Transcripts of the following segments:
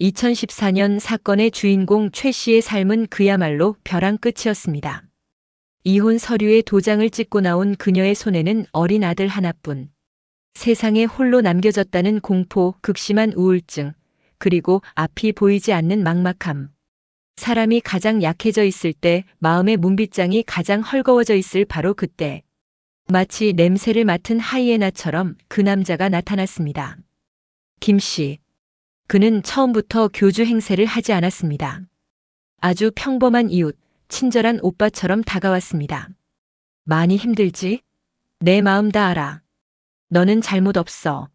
2014년 사건의 주인공 최 씨의 삶은 그야말로 벼랑 끝이었습니다. 이혼 서류에 도장을 찍고 나온 그녀의 손에는 어린 아들 하나뿐. 세상에 홀로 남겨졌다는 공포, 극심한 우울증, 그리고 앞이 보이지 않는 막막함. 사람이 가장 약해져 있을 때, 마음의 문빗장이 가장 헐거워져 있을 바로 그때. 마치 냄새를 맡은 하이에나처럼 그 남자가 나타났습니다. 김 씨. 그는 처음부터 교주 행세를 하지 않았습니다. 아주 평범한 이웃, 친절한 오빠처럼 다가왔습니다. 많이 힘들지? 내 마음 다 알아. 너는 잘못 없어.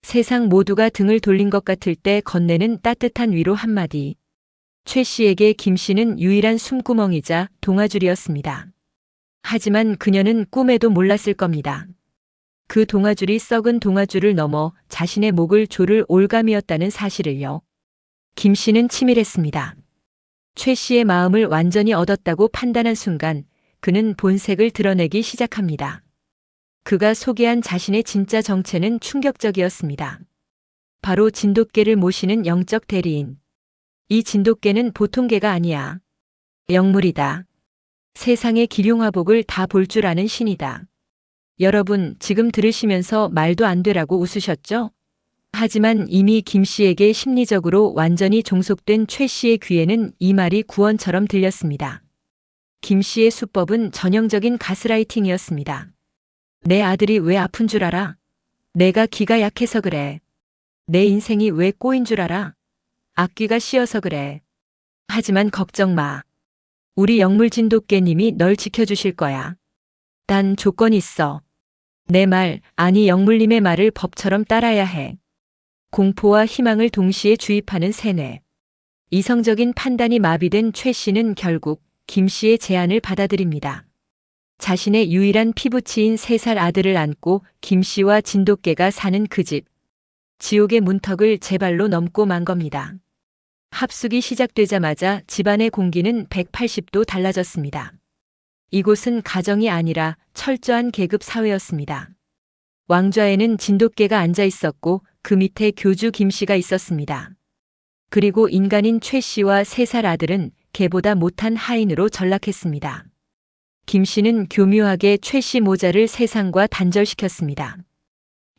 세상 모두가 등을 돌린 것 같을 때 건네는 따뜻한 위로 한마디. 최 씨에게 김 씨는 유일한 숨구멍이자 동아줄이었습니다. 하지만 그녀는 꿈에도 몰랐을 겁니다. 그 동아줄이 썩은 동아줄을 넘어 자신의 목을 조를 올감이었다는 사실을요. 김 씨는 치밀했습니다. 최 씨의 마음을 완전히 얻었다고 판단한 순간 그는 본색을 드러내기 시작합니다. 그가 소개한 자신의 진짜 정체는 충격적이었습니다. 바로 진돗개를 모시는 영적 대리인. 이 진돗개는 보통 개가 아니야. 영물이다. 세상의 기륭화복을 다 볼 줄 아는 신이다. 여러분, 지금 들으시면서 말도 안 되라고 웃으셨죠? 하지만 이미 김 씨에게 심리적으로 완전히 종속된 최 씨의 귀에는 이 말이 구원처럼 들렸습니다. 김 씨의 수법은 전형적인 가스라이팅이었습니다. 내 아들이 왜 아픈 줄 알아? 내가 기가 약해서 그래. 내 인생이 왜 꼬인 줄 알아? 앞귀가 씌어서 그래. 하지만 걱정 마. 우리 영물 진돗개님이 널 지켜주실 거야. 단 조건이 있어. 내 말, 아니 영물님의 말을 법처럼 따라야 해. 공포와 희망을 동시에 주입하는 세뇌. 이성적인 판단이 마비된 최 씨는 결국 김 씨의 제안을 받아들입니다. 자신의 유일한 피부치인 3살 아들을 안고 김 씨와 진돗개가 사는 그 집. 지옥의 문턱을 제 발로 넘고 만 겁니다. 합숙이 시작되자마자 집안의 공기는 180도 달라졌습니다. 이곳은 가정이 아니라 철저한 계급 사회였습니다. 왕좌에는 진돗개가 앉아 있었고 그 밑에 교주 김 씨가 있었습니다. 그리고 인간인 최 씨와 3살 아들은 개보다 못한 하인으로 전락했습니다. 김 씨는 교묘하게 최 씨 모자를 세상과 단절시켰습니다.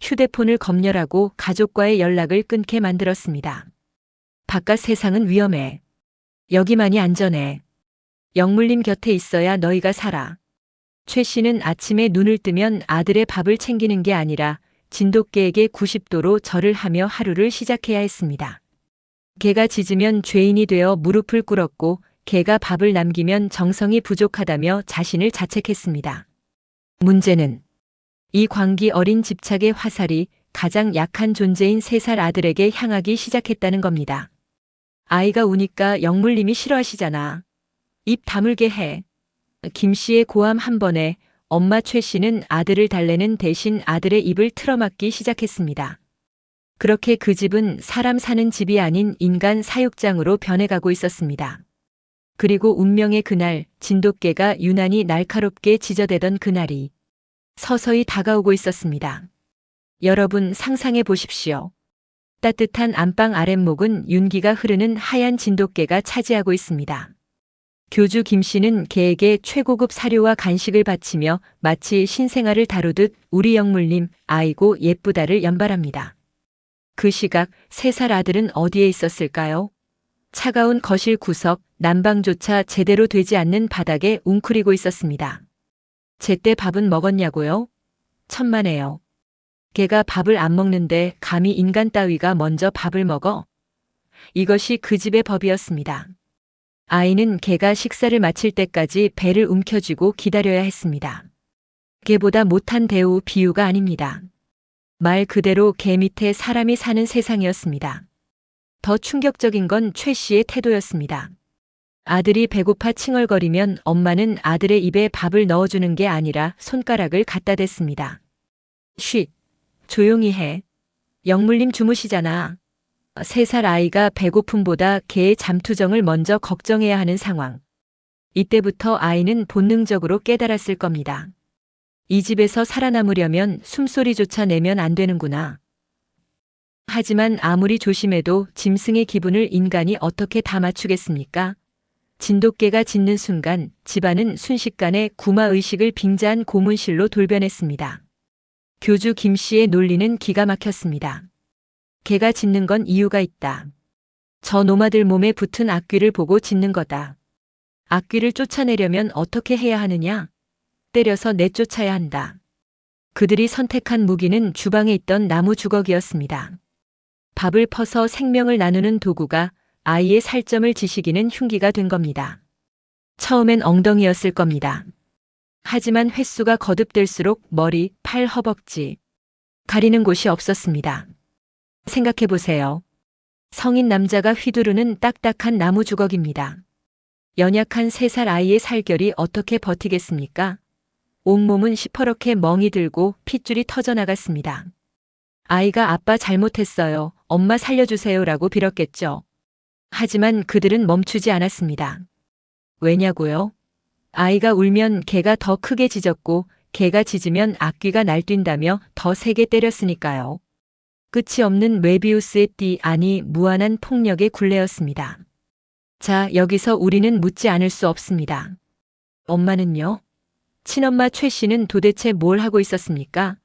휴대폰을 검열하고 가족과의 연락을 끊게 만들었습니다. 바깥 세상은 위험해. 여기만이 안전해. 영물님 곁에 있어야 너희가 살아. 최 씨는 아침에 눈을 뜨면 아들의 밥을 챙기는 게 아니라 진돗개에게 90도로 절을 하며 하루를 시작해야 했습니다. 개가 짖으면 죄인이 되어 무릎을 꿇었고 개가 밥을 남기면 정성이 부족하다며 자신을 자책했습니다. 문제는 이 광기 어린 집착의 화살이 가장 약한 존재인 3살 아들에게 향하기 시작했다는 겁니다. 아이가 우니까 영물님이 싫어하시잖아. 입 다물게 해. 김 씨의 고함 한 번에 엄마 최 씨는 아들을 달래는 대신 아들의 입을 틀어막기 시작했습니다. 그렇게 그 집은 사람 사는 집이 아닌 인간 사육장으로 변해가고 있었습니다. 그리고 운명의 그날, 진돗개가 유난히 날카롭게 지저대던 그날이 서서히 다가오고 있었습니다. 여러분 상상해 보십시오. 따뜻한 안방 아랫목은 윤기가 흐르는 하얀 진돗개가 차지하고 있습니다. 교주 김 씨는 개에게 최고급 사료와 간식을 바치며 마치 신생아를 다루듯 우리 영물님, 아이고 예쁘다를 연발합니다. 그 시각 3살 아들은 어디에 있었을까요? 차가운 거실 구석, 난방조차 제대로 되지 않는 바닥에 웅크리고 있었습니다. 제때 밥은 먹었냐고요? 천만에요. 개가 밥을 안 먹는데 감히 인간 따위가 먼저 밥을 먹어? 이것이 그 집의 법이었습니다. 아이는 개가 식사를 마칠 때까지 배를 움켜쥐고 기다려야 했습니다. 개보다 못한 대우 비유가 아닙니다. 말 그대로 개 밑에 사람이 사는 세상이었습니다. 더 충격적인 건 최 씨의 태도였습니다. 아들이 배고파 칭얼거리면 엄마는 아들의 입에 밥을 넣어주는 게 아니라 손가락을 갖다 댔습니다. 쉿! 조용히 해. 영물님 주무시잖아. 3살 아이가 배고픔보다 개의 잠투정을 먼저 걱정해야 하는 상황. 이때부터 아이는 본능적으로 깨달았을 겁니다. 이 집에서 살아남으려면 숨소리조차 내면 안 되는구나. 하지만 아무리 조심해도 짐승의 기분을 인간이 어떻게 다 맞추겠습니까? 진돗개가 짖는 순간 집안은 순식간에 구마의식을 빙자한 고문실로 돌변했습니다. 교주 김 씨의 논리는 기가 막혔습니다. 개가 짖는 건 이유가 있다. 저 노마들 몸에 붙은 악귀를 보고 짖는 거다. 악귀를 쫓아내려면 어떻게 해야 하느냐? 때려서 내쫓아야 한다. 그들이 선택한 무기는 주방에 있던 나무 주걱이었습니다. 밥을 퍼서 생명을 나누는 도구가 아이의 살점을 지시기는 흉기가 된 겁니다. 처음엔 엉덩이였을 겁니다. 하지만 횟수가 거듭될수록 머리, 팔, 허벅지 가리는 곳이 없었습니다. 생각해보세요. 성인 남자가 휘두르는 딱딱한 나무 주걱입니다. 연약한 3살 아이의 살결이 어떻게 버티겠습니까? 온몸은 시퍼렇게 멍이 들고 핏줄이 터져나갔습니다. 아이가 아빠 잘못했어요. 엄마 살려주세요라고 빌었겠죠. 하지만 그들은 멈추지 않았습니다. 왜냐고요? 아이가 울면 개가 더 크게 짖었고 개가 짖으면 악귀가 날뛴다며 더 세게 때렸으니까요. 끝이 없는 웨비우스의 띠 아니 무한한 폭력의 굴레였습니다. 자, 여기서 우리는 묻지 않을 수 없습니다. 엄마는요? 친엄마 최 씨는 도대체 뭘 하고 있었습니까?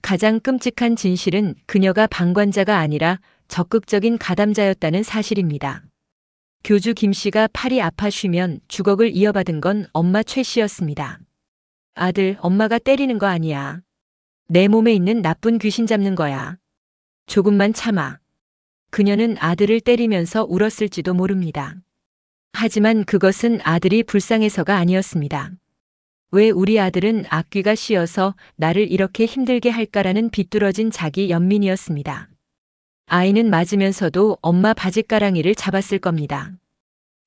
가장 끔찍한 진실은 그녀가 방관자가 아니라 적극적인 가담자였다는 사실입니다. 교주 김 씨가 팔이 아파 쉬면 주걱을 이어받은 건 엄마 최 씨였습니다. 아들, 엄마가 때리는 거 아니야. 내 몸에 있는 나쁜 귀신 잡는 거야. 조금만 참아. 그녀는 아들을 때리면서 울었을지도 모릅니다. 하지만 그것은 아들이 불쌍해서가 아니었습니다. 왜 우리 아들은 악귀가 씌어서 나를 이렇게 힘들게 할까라는 비뚤어진 자기 연민이었습니다. 아이는 맞으면서도 엄마 바짓가랑이를 잡았을 겁니다.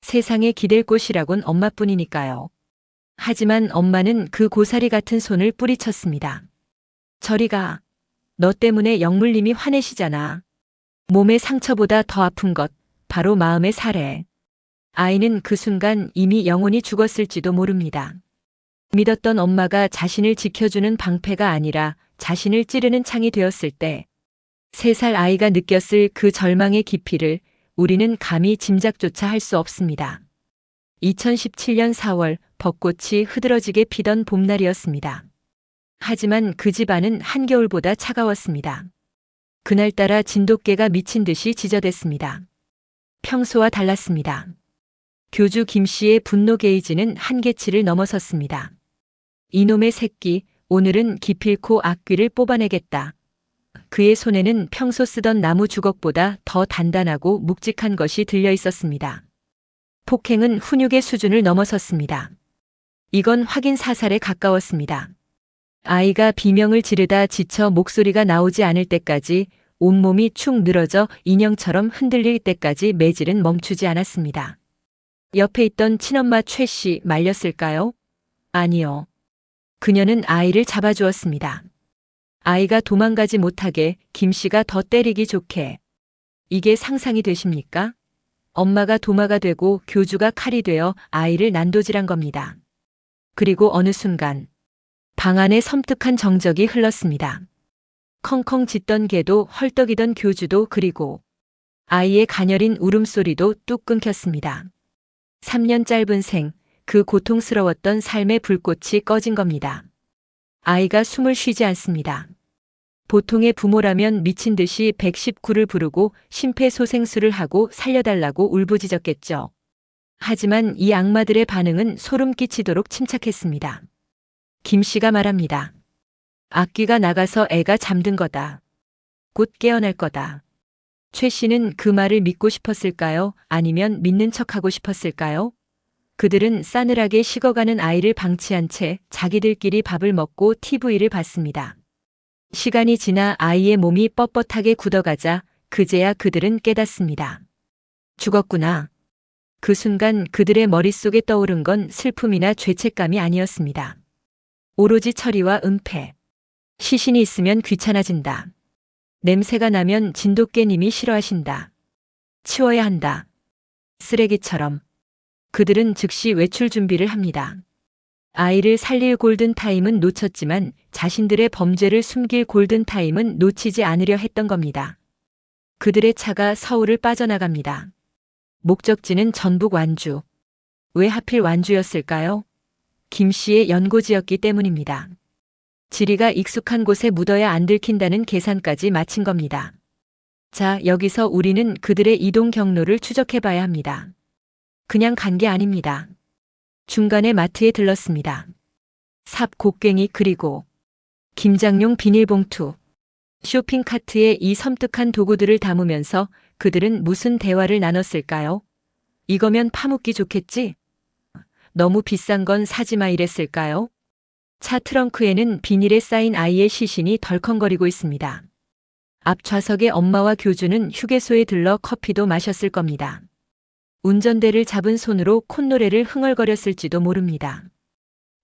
세상에 기댈 곳이라곤 엄마뿐이니까요. 하지만 엄마는 그 고사리 같은 손을 뿌리쳤습니다. 저리 가. 너 때문에 영물님이 화내시잖아. 몸의 상처보다 더 아픈 것, 바로 마음의 살해. 아이는 그 순간 이미 영혼이 죽었을지도 모릅니다. 믿었던 엄마가 자신을 지켜주는 방패가 아니라 자신을 찌르는 창이 되었을 때 3살 아이가 느꼈을 그 절망의 깊이를 우리는 감히 짐작조차 할 수 없습니다. 2017년 4월 벚꽃이 흐드러지게 피던 봄날이었습니다. 하지만 그 집안은 한겨울보다 차가웠습니다. 그날따라 진돗개가 미친 듯이 짖어댔습니다. 평소와 달랐습니다. 교주 김 씨의 분노 게이지는 한계치를 넘어섰습니다. 이놈의 새끼, 오늘은 기필코 악귀를 뽑아내겠다. 그의 손에는 평소 쓰던 나무 주걱보다 더 단단하고 묵직한 것이 들려 있었습니다. 폭행은 훈육의 수준을 넘어섰습니다. 이건 확인 사살에 가까웠습니다. 아이가 비명을 지르다 지쳐 목소리가 나오지 않을 때까지 온몸이 축 늘어져 인형처럼 흔들릴 때까지 매질은 멈추지 않았습니다. 옆에 있던 친엄마 최 씨 말렸을까요? 아니요. 그녀는 아이를 잡아주었습니다. 아이가 도망가지 못하게 김 씨가 더 때리기 좋게. 이게 상상이 되십니까? 엄마가 도마가 되고 교주가 칼이 되어 아이를 난도질한 겁니다. 그리고 어느 순간 방 안에 섬뜩한 정적이 흘렀습니다. 컹컹 짖던 개도 헐떡이던 교주도 그리고 아이의 가녀린 울음소리도 뚝 끊겼습니다. 3년 짧은 생, 그 고통스러웠던 삶의 불꽃이 꺼진 겁니다. 아이가 숨을 쉬지 않습니다. 보통의 부모라면 미친 듯이 119를 부르고 심폐소생술을 하고 살려달라고 울부짖었겠죠. 하지만 이 악마들의 반응은 소름 끼치도록 침착했습니다. 김 씨가 말합니다. 악귀가 나가서 애가 잠든 거다. 곧 깨어날 거다. 최 씨는 그 말을 믿고 싶었을까요? 아니면 믿는 척하고 싶었을까요? 그들은 싸늘하게 식어가는 아이를 방치한 채 자기들끼리 밥을 먹고 TV를 봤습니다. 시간이 지나 아이의 몸이 뻣뻣하게 굳어가자 그제야 그들은 깨닫습니다. 죽었구나. 그 순간 그들의 머릿속에 떠오른 건 슬픔이나 죄책감이 아니었습니다. 오로지 처리와 은폐. 시신이 있으면 귀찮아진다. 냄새가 나면 진돗개님이 싫어하신다. 치워야 한다. 쓰레기처럼. 그들은 즉시 외출 준비를 합니다. 아이를 살릴 골든타임은 놓쳤지만 자신들의 범죄를 숨길 골든타임은 놓치지 않으려 했던 겁니다. 그들의 차가 서울을 빠져나갑니다. 목적지는 전북 완주. 왜 하필 완주였을까요? 김 씨의 연고지였기 때문입니다. 지리가 익숙한 곳에 묻어야 안 들킨다는 계산까지 마친 겁니다. 자, 여기서 우리는 그들의 이동 경로를 추적해 봐야 합니다. 그냥 간 게 아닙니다. 중간에 마트에 들렀습니다. 삽, 곡괭이 그리고 김장용 비닐봉투. 쇼핑카트에 이 섬뜩한 도구들을 담으면서 그들은 무슨 대화를 나눴을까요? 이거면 파묻기 좋겠지? 너무 비싼 건 사지 마 이랬을까요? 차 트렁크에는 비닐에 쌓인 아이의 시신이 덜컹거리고 있습니다. 앞 좌석의 엄마와 교주는 휴게소에 들러 커피도 마셨을 겁니다. 운전대를 잡은 손으로 콧노래를 흥얼거렸을지도 모릅니다.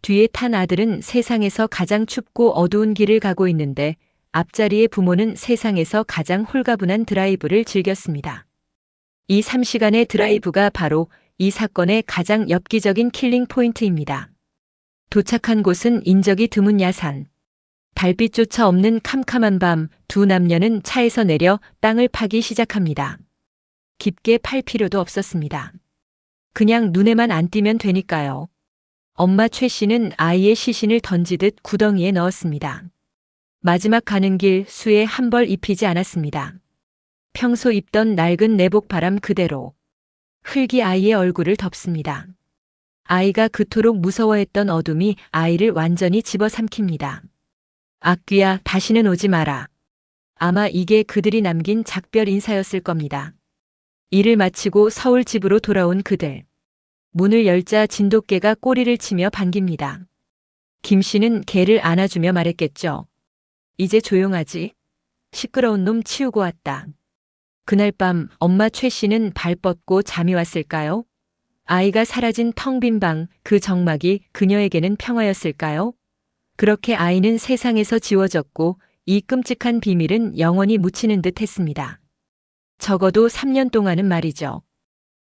뒤에 탄 아들은 세상에서 가장 춥고 어두운 길을 가고 있는데 앞자리의 부모는 세상에서 가장 홀가분한 드라이브를 즐겼습니다. 이 3시간의 드라이브가 바로 이 사건의 가장 엽기적인 킬링 포인트입니다. 도착한 곳은 인적이 드문 야산. 달빛조차 없는 캄캄한 밤, 두 남녀는 차에서 내려 땅을 파기 시작합니다. 깊게 팔 필요도 없었습니다. 그냥 눈에만 안 띄면 되니까요. 엄마 최 씨는 아이의 시신을 던지듯 구덩이에 넣었습니다. 마지막 가는 길 수에 한 벌 입히지 않았습니다. 평소 입던 낡은 내복 바람 그대로. 흙이 아이의 얼굴을 덮습니다. 아이가 그토록 무서워했던 어둠이 아이를 완전히 집어삼킵니다. 악귀야, 다시는 오지 마라. 아마 이게 그들이 남긴 작별 인사였을 겁니다. 일을 마치고 서울 집으로 돌아온 그들. 문을 열자 진돗개가 꼬리를 치며 반깁니다. 김 씨는 개를 안아주며 말했겠죠. 이제 조용하지? 시끄러운 놈 치우고 왔다. 그날 밤 엄마 최 씨는 발 뻗고 잠이 왔을까요? 아이가 사라진 텅 빈 방, 그 적막이 그녀에게는 평화였을까요? 그렇게 아이는 세상에서 지워졌고 이 끔찍한 비밀은 영원히 묻히는 듯 했습니다. 적어도 3년 동안은 말이죠.